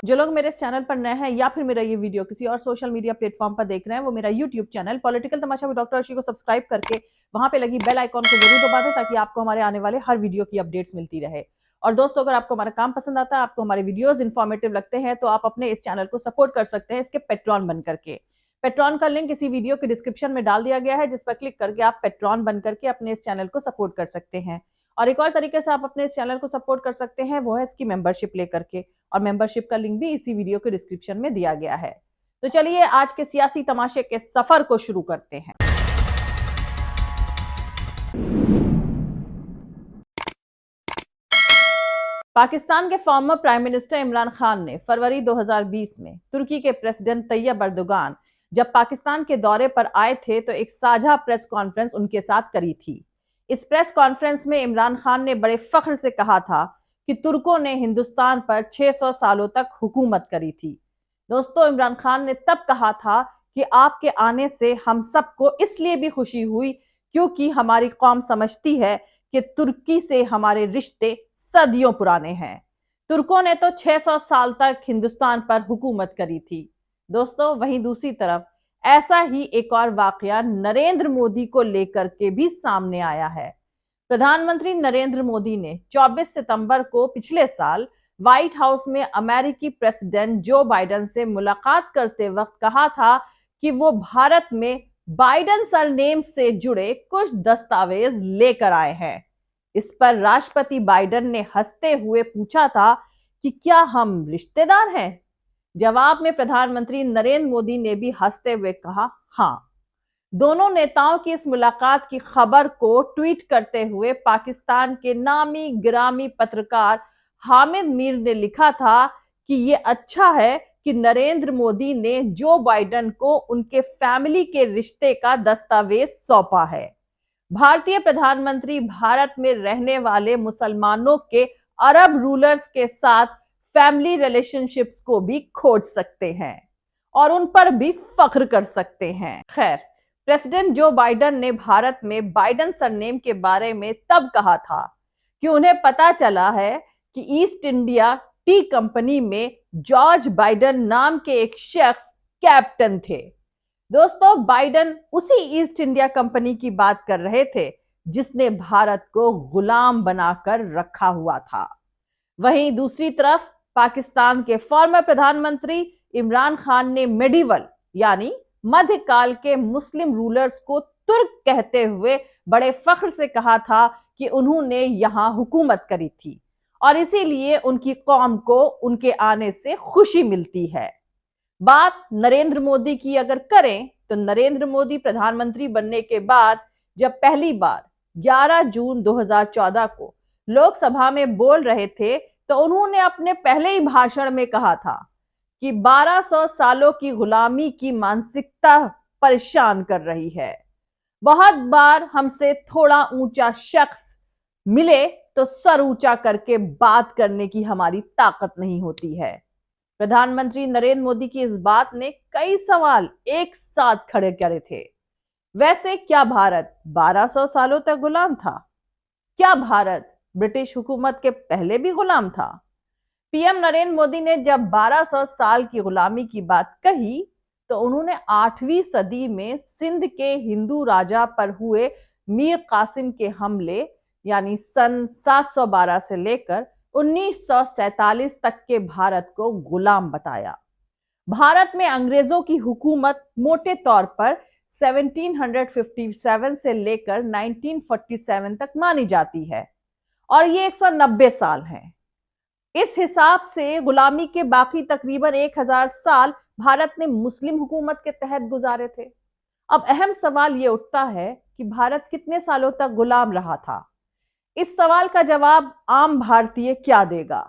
जो लोग मेरे इस चैनल पर नए हैं या फिर मेरा ये वीडियो किसी और सोशल मीडिया प्लेटफॉर्म पर देख रहे हैं, वो मेरा YouTube channel political Tamasha with doctor Arshi को सब्सक्राइब करके वहां पे लगी बेल आइकॉन को जरूर दबा दें, ताकि आपको हमारे आने वाले हर वीडियो की अपडेट्स मिलती रहे। और दोस्तों, अगर आपको हमारा काम पसंद आता है, आपको हमारे वीडियोज इन्फॉर्मेटिव लगते हैं, तो आप अपने इस चैनल को सपोर्ट कर सकते हैं इसके पेट्रॉन बन करके। पेट्रॉन का लिंक इसी वीडियो के डिस्क्रिप्शन में डाल दिया गया है, जिस पर क्लिक करके आप पेट्रॉन बन करके अपने इस चैनल को सपोर्ट कर सकते हैं। और एक और तरीके से आप अपने इस चैनल को सपोर्ट कर सकते हैं, वो है इसकी मेंबरशिप लेकर के, और मेंबरशिप का लिंक भी इसी वीडियो के डिस्क्रिप्शन में दिया गया है। तो चलिए आज के सियासी तमाशे के सफर को शुरू करते हैं। पाकिस्तान के former prime minister Imran Khan ने फरवरी 2020 में तुर्की के प्रेसिडेंट तैयब अर्दोगान जब पाकिस्तान के दौरे पर आए थे, तो एक साझा प्रेस कॉन्फ्रेंस उनके साथ करी थी। इस प्रेस कॉन्फ्रेंस में इमरान खान ने बड़े फख्र से कहा था कि तुर्कों ने हिंदुस्तान पर 600 सालों तक हुकूमत करी थी। दोस्तों, इमरान खान ने तब कहा था कि आपके आने से हम सबको इसलिए भी खुशी हुई क्योंकि हमारी कौम समझती है कि तुर्की से हमारे रिश्ते सदियों पुराने हैं। तुर्कों ने तो 600 साल तक हिंदुस्तान पर हुकूमत करी थी। दोस्तों, वहीं दूसरी तरफ ऐसा ही एक और वाकया नरेंद्र मोदी को लेकर के भी सामने आया है। प्रधानमंत्री नरेंद्र मोदी ने 24 सितंबर को पिछले साल व्हाइट हाउस में अमेरिकी प्रेसिडेंट जो बाइडेन से मुलाकात करते वक्त कहा था कि वो भारत में बाइडेन सरनेम से जुड़े कुछ दस्तावेज लेकर आए हैं। इस पर राष्ट्रपति बाइडेन ने हंसते हुए पूछा था कि क्या हम रिश्तेदार हैं? जवाब में प्रधानमंत्री नरेंद्र मोदी ने भी हंसते हुए कहा, हाँ। दोनों नेताओं की इस मुलाकात की खबर को ट्वीट करते हुए पाकिस्तान के नामी गिरामी पत्रकार हामिद मीर ने लिखा था कि ये अच्छा है कि नरेंद्र मोदी ने जो बाइडेन को उनके फैमिली के रिश्ते का दस्तावेज सौंपा है। भारतीय प्रधानमंत्री भारत में रहने वाले मुसलमानों के अरब रूलर्स के साथ फैमिली रिलेशनशिप्स को भी खोज सकते हैं और उन पर भी फख्र कर सकते हैं। खैर, प्रेसिडेंट जो बाइडेन ने भारत में बाइडेन सरनेम के बारे में तब कहा था कि उन्हें पता चला है कि ईस्ट इंडिया टी कंपनी में जॉर्ज बाइडेन नाम के एक शख्स कैप्टन थे। दोस्तों, बाइडेन उसी ईस्ट इंडिया कंपनी की बात कर रहे थे जिसने भारत को गुलाम बनाकर रखा हुआ था। वहीं दूसरी तरफ पाकिस्तान के फॉर्मर प्रधानमंत्री इमरान खान ने मेडिवल यानी मध्यकाल के मुस्लिम रूलर्स को तुर्क कहते हुए बड़े फख्र से कहा था कि उन्होंने यहां हुकूमत करी थी और इसीलिए उनकी कौम को उनके आने से खुशी मिलती है। बात नरेंद्र मोदी की अगर करें तो नरेंद्र मोदी प्रधानमंत्री बनने के बाद जब पहली बार 11 जून 2014 को लोकसभा में बोल रहे थे, तो उन्होंने अपने पहले ही भाषण में कहा था कि 1200 सालों की गुलामी की मानसिकता परेशान कर रही है। बहुत बार हमसे थोड़ा ऊंचा शख्स मिले तो सर ऊंचा करके बात करने की हमारी ताकत नहीं होती है। प्रधानमंत्री नरेंद्र मोदी की इस बात ने कई सवाल एक साथ खड़े करे थे। वैसे क्या भारत 1200 सालों तक गुलाम था? क्या भारत ब्रिटिश हुकूमत के पहले भी गुलाम था? पीएम नरेंद्र मोदी ने जब 1200 साल की गुलामी की बात कही, तो उन्होंने 8वीं सदी में सिंध के हिंदू राजा पर हुए मीर कासिम के हमले यानी सन 712 से लेकर 1947 तक के भारत को गुलाम बताया। भारत में अंग्रेजों की हुकूमत मोटे तौर पर 1757 से लेकर 1947 तक मानी जाती है और ये 190 साल है। इस हिसाब से गुलामी के बाकी तकरीबन 1000 साल भारत ने मुस्लिम हुकूमत के तहत गुजारे थे। अब अहम सवाल ये उठता है कि भारत कितने सालों तक गुलाम रहा था? इस सवाल का जवाब आम भारतीय क्या देगा?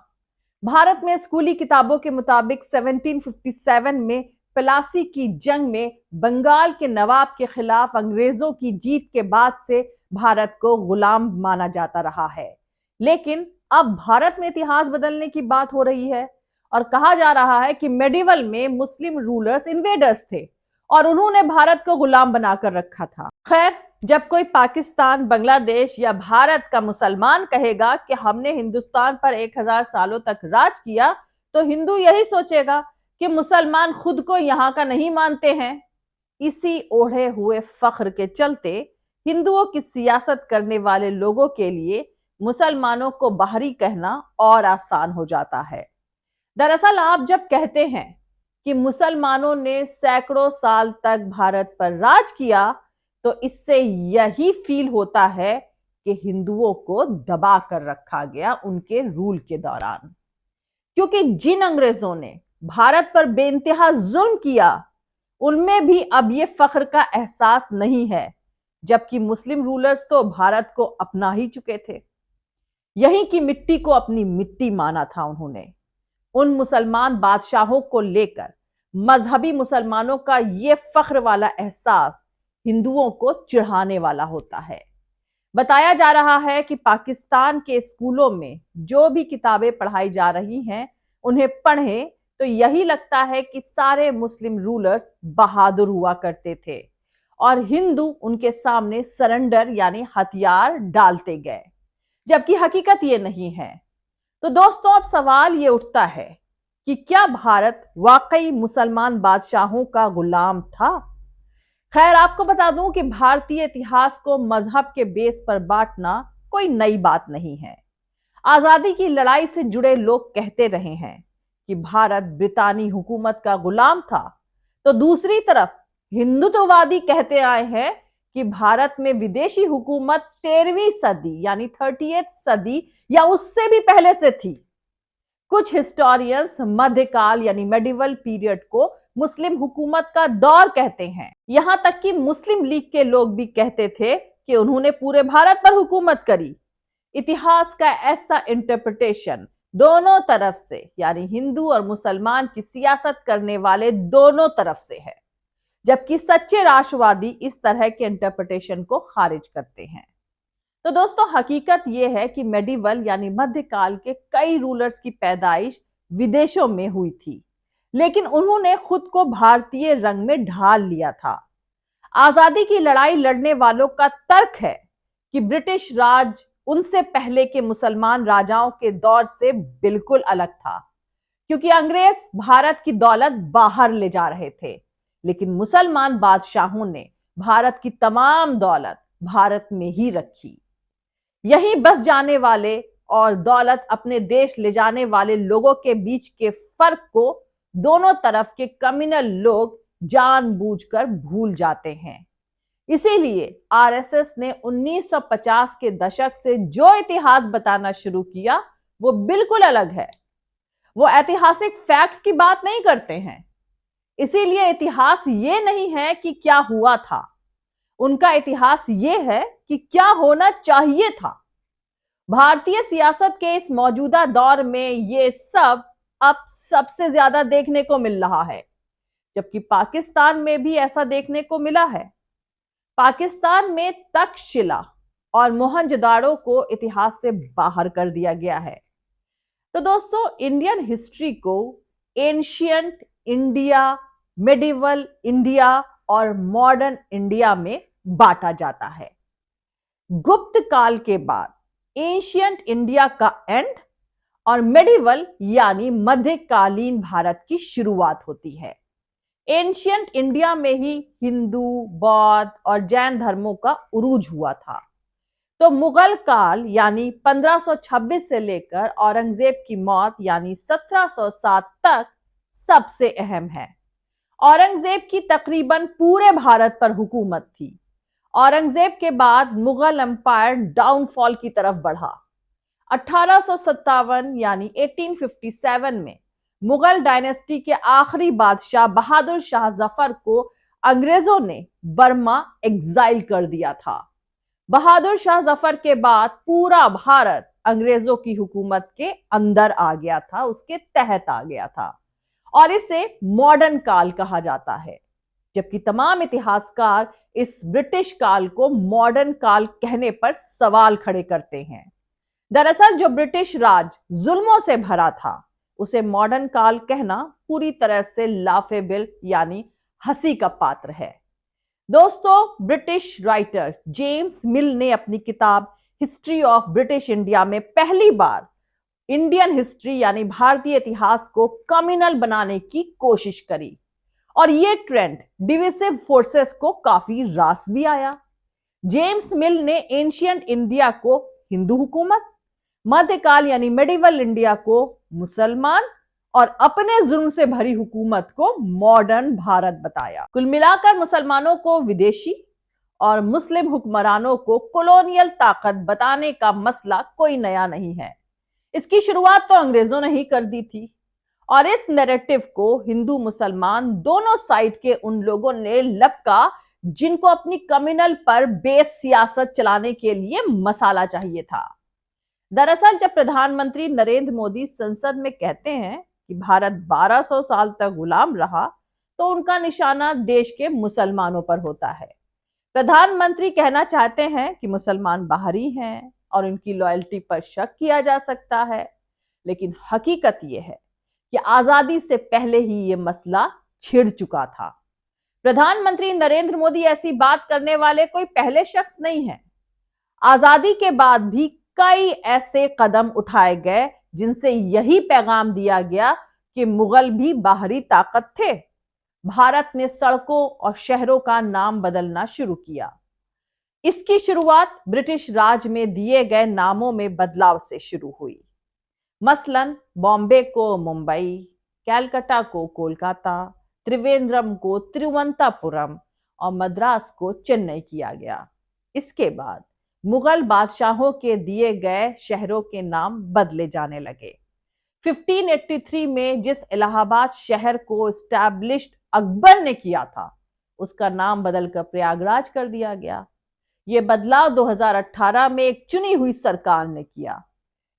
भारत में स्कूली किताबों के मुताबिक 1757 में प्लासी की जंग में बंगाल के नवाब के खिलाफ अंग्रेजों की जीत के बाद से भारत को गुलाम माना जाता रहा है। लेकिन अब भारत में इतिहास बदलने की बात हो रही है और कहा जा रहा है कि मेडिवल में मुस्लिम रूलर्स इन्वेडर्स थे और उन्होंने भारत को गुलाम बनाकर रखा था। खैर, जब कोई पाकिस्तान, बांग्लादेश या भारत का मुसलमान कहेगा कि हमने हिंदुस्तान पर 1000 सालों तक राज किया, तो हिंदू यही सोचेगा कि मुसलमान खुद को यहाँ का नहीं मानते हैं। इसी ओढ़े हुए फख्र के चलते हिंदुओं की सियासत करने वाले लोगों के लिए मुसलमानों को बाहरी कहना और आसान हो जाता है। दरअसल आप जब कहते हैं कि मुसलमानों ने सैकड़ों साल तक भारत पर राज किया, तो इससे यही फील होता है कि हिंदुओं को दबा कर रखा गया उनके रूल के दौरान। क्योंकि जिन अंग्रेजों ने भारत पर बेइंतहा जुल्म किया, उनमें भी अब यह फख्र का एहसास नहीं है, जबकि मुस्लिम रूलर्स तो भारत को अपना ही चुके थे। यहीं की मिट्टी को अपनी मिट्टी माना था उन्होंने। उन मुसलमान बादशाहों को लेकर मजहबी मुसलमानों का यह फख्र वाला एहसास हिंदुओं को चिढ़ाने वाला होता है। बताया जा रहा है कि पाकिस्तान के स्कूलों में जो भी किताबें पढ़ाई जा रही हैं, उन्हें पढ़ें तो यही लगता है कि सारे मुस्लिम रूलर्स बहादुर हुआ करते थे और हिंदू उनके सामने सरेंडर यानी हथियार डालते गए, जबकि हकीकत ये नहीं है। तो दोस्तों, अब सवाल ये उठता है कि क्या भारत वाकई मुसलमान बादशाहों का गुलाम था? खैर, आपको बता दूं कि भारतीय इतिहास को मजहब के बेस पर बांटना कोई नई बात नहीं है। आजादी की लड़ाई से जुड़े लोग कहते रहे हैं कि भारत ब्रितानी हुकूमत का गुलाम था, तो दूसरी तरफ हिंदुत्ववादी कहते आए हैं कि भारत में विदेशी हुकूमत 13वीं सदी यानी 30th सदी या उससे भी पहले से थी। कुछ हिस्टोरियंस मध्यकाल यानी मेडिवल पीरियड को मुस्लिम हुकूमत का दौर कहते हैं। यहां तक कि मुस्लिम लीग के लोग भी कहते थे कि उन्होंने पूरे भारत पर हुकूमत करी। इतिहास का ऐसा इंटरप्रिटेशन दोनों तरफ से यानी हिंदू और मुसलमान की सियासत करने वाले दोनों तरफ से है, जबकि सच्चे राष्ट्रवादी इस तरह के इंटरप्रिटेशन को खारिज करते हैं। तो दोस्तों, हकीकत यह है कि मेडिवल यानी मध्यकाल के कई रूलर्स की पैदाइश विदेशों में हुई थी, लेकिन उन्होंने खुद को भारतीय रंग में ढाल लिया था। आजादी की लड़ाई लड़ने वालों का तर्क है कि ब्रिटिश राज उनसे पहले के मुसलमान राजाओं के दौर से बिल्कुल अलग था, क्योंकि अंग्रेज भारत की दौलत बाहर ले जा रहे थे, लेकिन मुसलमान बादशाहों ने भारत की तमाम दौलत भारत में ही रखी। यहीं बस जाने वाले और दौलत अपने देश ले जाने वाले लोगों के बीच के फर्क को दोनों तरफ के कम्युनल लोग जानबूझकर भूल जाते हैं। इसीलिए आरएसएस ने 1950 के दशक से जो इतिहास बताना शुरू किया, वो बिल्कुल अलग है। वो ऐतिहासिक फैक्ट्स की बात नहीं करते हैं। इसीलिए इतिहास ये नहीं है कि क्या हुआ था, उनका इतिहास ये है कि क्या होना चाहिए था। भारतीय सियासत के इस मौजूदा दौर में ये सब अब सबसे ज्यादा देखने को मिल रहा है, जबकि पाकिस्तान में भी ऐसा देखने को मिला है। पाकिस्तान में तक्षशिला और मोहनजोदाड़ो को इतिहास से बाहर कर दिया गया है। तो दोस्तों, इंडियन हिस्ट्री को एंशियंट इंडिया, मेडिवल इंडिया और मॉडर्न इंडिया में बांटा जाता है। गुप्त काल के बाद एंशियंट इंडिया का एंड और मेडिवल यानी मध्यकालीन भारत की शुरुआत होती है। एंशियंट इंडिया में ही हिंदू, बौद्ध और जैन धर्मों का उरूज हुआ था। तो मुगल काल यानी 1526 से लेकर औरंगजेब की मौत यानी 1707 तक सबसे अहम है। औरंगजेब की तकरीबन पूरे भारत पर हुकूमत थी। औरंगजेब के बाद मुगल एम्पायर डाउनफॉल की तरफ बढ़ा। 1857 यानी 1857 में मुगल डायनेस्टी के आखिरी बादशाह बहादुर शाह जफर को अंग्रेजों ने बर्मा एग्जाइल कर दिया था। बहादुर शाह जफर के बाद पूरा भारत अंग्रेजों की हुकूमत के अंदर आ गया था, उसके तहत आ गया था, और इसे मॉडर्न काल कहा जाता है। जबकि तमाम इतिहासकार इस ब्रिटिश काल को मॉडर्न काल कहने पर सवाल खड़े करते हैं। दरअसल जो ब्रिटिश राज जुल्मों से भरा था, उसे मॉडर्न काल कहना पूरी तरह से लाफेबल यानी हंसी का पात्र है। दोस्तों, ब्रिटिश राइटर जेम्स मिल ने अपनी किताब हिस्ट्री ऑफ ब्रिटिश इंडिया में पहली बार इंडियन हिस्ट्री यानी भारतीय इतिहास को कम्युनल बनाने की कोशिश करी और ये ट्रेंड डिविसिव फोर्सेस को काफी रास भी आया। जेम्स मिल ने एंशियंट इंडिया को हिंदू हुकूमत, मध्यकाल यानी मेडिवल इंडिया को मुसलमान और अपने जुल्म से भरी हुकूमत को मॉडर्न भारत बताया। कुल मिलाकर मुसलमानों को विदेशी और मुस्लिम हुक्मरानों को कॉलोनियल ताकत बताने का मसला कोई नया नहीं है। इसकी शुरुआत तो अंग्रेजों ने ही कर दी थी और इस नैरेटिव को हिंदू मुसलमान दोनों साइड के उन लोगों ने लपका जिनको अपनी कम्युनल पर बेस सियासत चलाने के लिए मसाला चाहिए था। दरअसल जब प्रधानमंत्री नरेंद्र मोदी संसद में कहते हैं कि भारत 1200 साल तक गुलाम रहा, तो उनका निशाना देश के मुसलमानों पर होता है। प्रधानमंत्री कहना चाहते हैं कि मुसलमान बाहरी हैं और उनकी लॉयल्टी पर शक किया जा सकता है, लेकिन हकीकत यह है कि आजादी से पहले ही यह मसला छिड़ चुका था। प्रधानमंत्री नरेंद्र मोदी ऐसी बात करने वाले कोई पहले शख्स नहीं है। आजादी के बाद भी कई ऐसे कदम उठाए गए जिनसे यही पैगाम दिया गया कि मुगल भी बाहरी ताकत थे। भारत ने सड़कों और शहरों का नाम बदलना शुरू किया। इसकी शुरुआत ब्रिटिश राज में दिए गए नामों में बदलाव से शुरू हुई। मसलन बॉम्बे को मुंबई, कैलकाटा को कोलकाता, त्रिवेंद्रम को तिरुवनंतपुरम और मद्रास को चेन्नई किया गया। इसके बाद मुगल बादशाहों के दिए गए शहरों के नाम बदले जाने लगे। 1583 में जिस इलाहाबाद शहर को एस्टैब्लिश्ड अकबर ने किया था, उसका नाम बदलकर प्रयागराज कर दिया गया। यह बदलाव 2018 में एक चुनी हुई सरकार ने किया।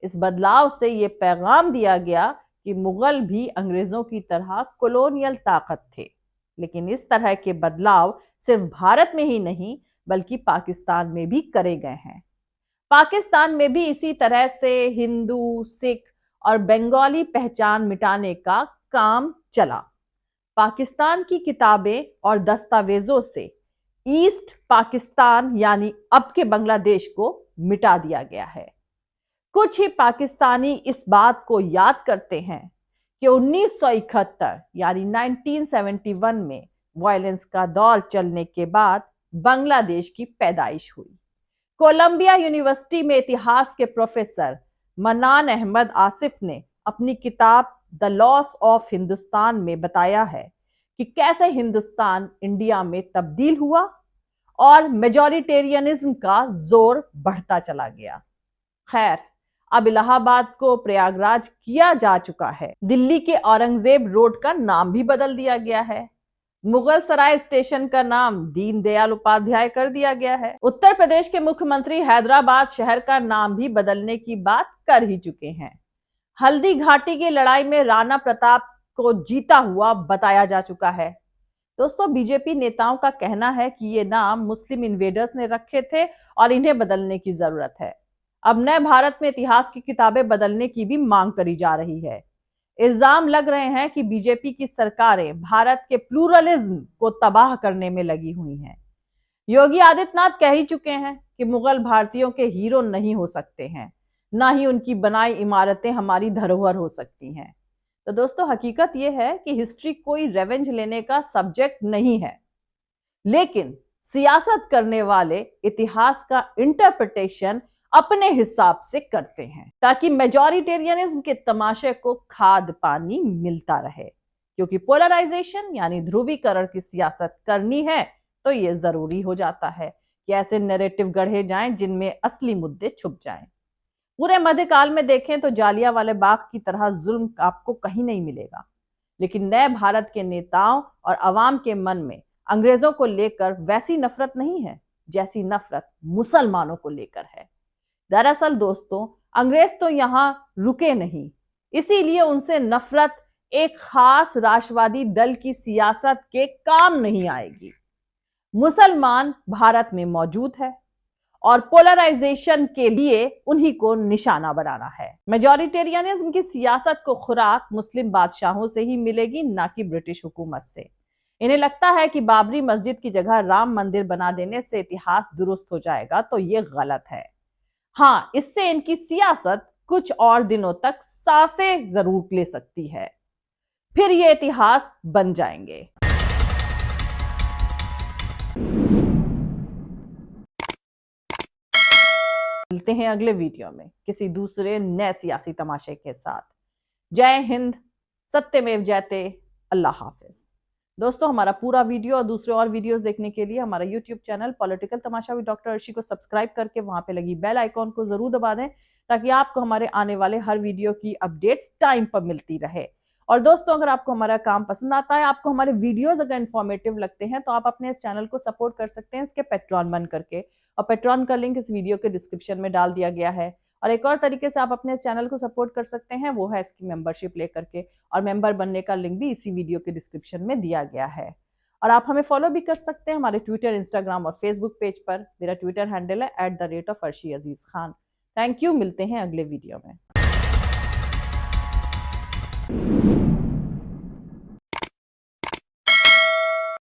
इस बदलाव से यह पैगाम दिया गया कि मुगल भी अंग्रेजों की तरह कॉलोनियल ताकत थे। लेकिन इस तरह के बदलाव सिर्फ भारत में ही नहीं बल्कि पाकिस्तान में भी करे गए हैं। पाकिस्तान में भी इसी तरह से हिंदू, सिख और बंगाली पहचान मिटाने का काम चला। पाकिस्तान की किताबें और दस्तावेजों से ईस्ट पाकिस्तान यानी अब के बांग्लादेश को मिटा दिया गया है। कुछ ही पाकिस्तानी इस बात को याद करते हैं कि 1971 यानी 1971 में वायलेंस का दौर चलने के बाद बांग्लादेश की पैदाइश हुई। कोलंबिया यूनिवर्सिटी में इतिहास के प्रोफेसर मनान अहमद आसिफ ने अपनी किताब द लॉस ऑफ हिंदुस्तान में बताया है कि कैसे हिंदुस्तान इंडिया में तब्दील हुआ और मेजॉरिटेरियनिज्म का जोर बढ़ता चला गया। खैर, अब इलाहाबाद को प्रयागराज किया जा चुका है। दिल्ली के औरंगजेब रोड का नाम भी बदल दिया गया है। मुगल सराय स्टेशन का नाम दीनदयाल उपाध्याय कर दिया गया है। उत्तर प्रदेश के मुख्यमंत्री हैदराबाद शहर का नाम भी बदलने की बात कर ही चुके हैं। हल्दी घाटी की लड़ाई में राणा प्रताप को जीता हुआ बताया जा चुका है। दोस्तों, बीजेपी नेताओं का कहना है कि ये नाम मुस्लिम इन्वेडर्स ने रखे थे और इन्हें बदलने की जरूरत है। अब नए भारत में इतिहास की किताबें बदलने की भी मांग करी जा रही है। इल्जाम लग रहे हैं कि बीजेपी की सरकारें भारत के प्लूरलिज्म को तबाह करने में लगी हुई हैं। योगी आदित्यनाथ कह ही चुके हैं कि मुगल भारतीयों के हीरो नहीं हो सकते हैं, ना ही उनकी बनाई इमारतें हमारी धरोहर हो सकती हैं। तो दोस्तों, हकीकत यह है कि हिस्ट्री कोई रेवेंज लेने का सब्जेक्ट नहीं है, लेकिन सियासत करने वाले इतिहास का इंटरप्रिटेशन अपने हिसाब से करते हैं ताकि मेजॉरिटेरियनिज्म के तमाशे को खाद पानी मिलता रहे। क्योंकि पोलराइजेशन यानी ध्रुवीकरण की सियासत करनी है तो यह जरूरी हो जाता है कि ऐसे नैरेटिव गढ़े जाएं जिनमें असली मुद्दे छुप जाएं। पूरे मध्यकाल में देखें तो जालियांवाला बाग की तरह जुल्म आपको कहीं नहीं मिलेगा, लेकिन नए भारत के नेताओं और अवाम के मन में अंग्रेजों को लेकर वैसी नफरत नहीं है जैसी नफरत मुसलमानों को लेकर है। दरअसल दोस्तों, अंग्रेज तो यहां रुके नहीं, इसीलिए उनसे नफरत एक खास राष्ट्रवादी दल की सियासत के काम नहीं आएगी। मुसलमान भारत में मौजूद है और पोलराइजेशन के लिए उन्हीं को निशाना बनाना है। मेजॉरिटेरियनिज्म की सियासत को खुराक मुस्लिम बादशाहों से ही मिलेगी, ना कि ब्रिटिश हुकूमत से। इन्हें लगता है कि बाबरी मस्जिद की जगह राम मंदिर बना देने से इतिहास दुरुस्त हो जाएगा, तो ये गलत है। हाँ, इससे इनकी सियासत कुछ और दिनों तक सांसें जरूर ले सकती है, फिर ये इतिहास बन जाएंगे। मिलते हैं अगले वीडियो में किसी दूसरे नए सियासी तमाशे के साथ। जय हिंद, सत्यमेव जयते, अल्लाह हाफिज। दोस्तों, हमारा पूरा वीडियो और दूसरे और वीडियोस देखने के लिए हमारा YouTube channel political Tamasha with doctor Arshi को सब्सक्राइब करके वहां पे लगी बेल आइकॉन को जरूर दबा दें, ताकि आपको हमारे आने वाले हर वीडियो की अपडेट्स टाइम पर मिलती रहे। और दोस्तों, अगर आपको हमारा काम पसंद आता है, आपको हमारे वीडियोस अगर इंफॉर्मेटिव लगते हैं, तो आप अपने इस चैनल को सपोर्ट कर सकते हैं इसके पेट्रॉन बन करके, और पेट्रॉन का लिंक इस वीडियो के डिस्क्रिप्शन में डाल दिया गया है। और एक और तरीके से आप अपने इस चैनल को सपोर्ट कर सकते हैं, वो है इसकी मेंबरशिप लेकर के, और मेंबर बनने का लिंक भी इसी वीडियो के डिस्क्रिप्शन में दिया गया है। और आप हमें फॉलो भी कर सकते हैं हमारे ट्विटर, इंस्टाग्राम और फेसबुक पेज पर। मेरा ट्विटर हैंडल है @the rate of Arshi Aziz Khan। Thank you, मिलते हैं अगले वीडियो में।